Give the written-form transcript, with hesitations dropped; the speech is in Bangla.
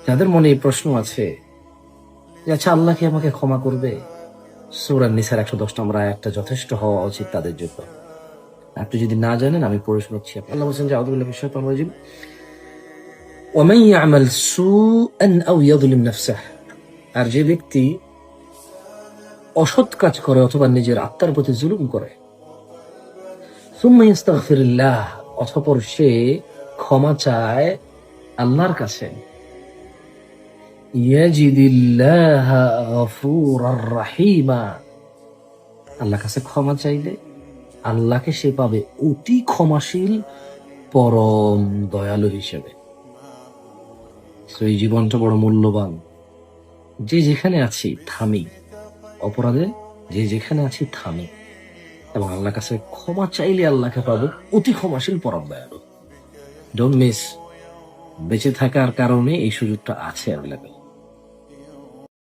যাদের মনে এই প্রশ্ন আছে যে আচ্ছা আল্লাহ কি আমাকে ক্ষমা করবে, সূরা নিসার 110 নম্বর আয়াতটা যথেষ্ট হওয়া উচিত তাদের জন্য। আপনি যদি না জানেন আমি পড়ে শোনাচ্ছি। আল্লাহ বলেছেন যে আউযু বিল্লাহি মিনাশ শাইতানির রাজিম, ওয়া মান ইয়া'মাল সুআন আও ইয়াযলিম নাফসাহু, আর যে ব্যক্তি অসৎ কাজ করে অথবা নিজের আত্মার প্রতি জুলুম করে, সুম্মা ইস্তাগফিরুল্লাহ, অতঃপর সে ক্ষমা চায় আল্লাহর কাছে, ইয়াজিদিল্লাহা গফুরার রাহিমা, আল্লাহর কাছে ক্ষমা চাইলে আল্লাহকে সে পাবে অতি ক্ষমাশীল, পরম দয়ালু হিসেবে। তো এই জীবনটা বড় মূল্যবান। যে যেখানে আছি থামি, অপরাধে যে যেখানে আছি থামি, এবং আল্লাহর কাছে ক্ষমা চাইলে আল্লাহকে পাবো অতি ক্ষমাশীল, পরম দয়ালু। Don't miss. বেঁচে থাকার কারণে এই সুযোগটা আছে অ্যাভেলেবেল।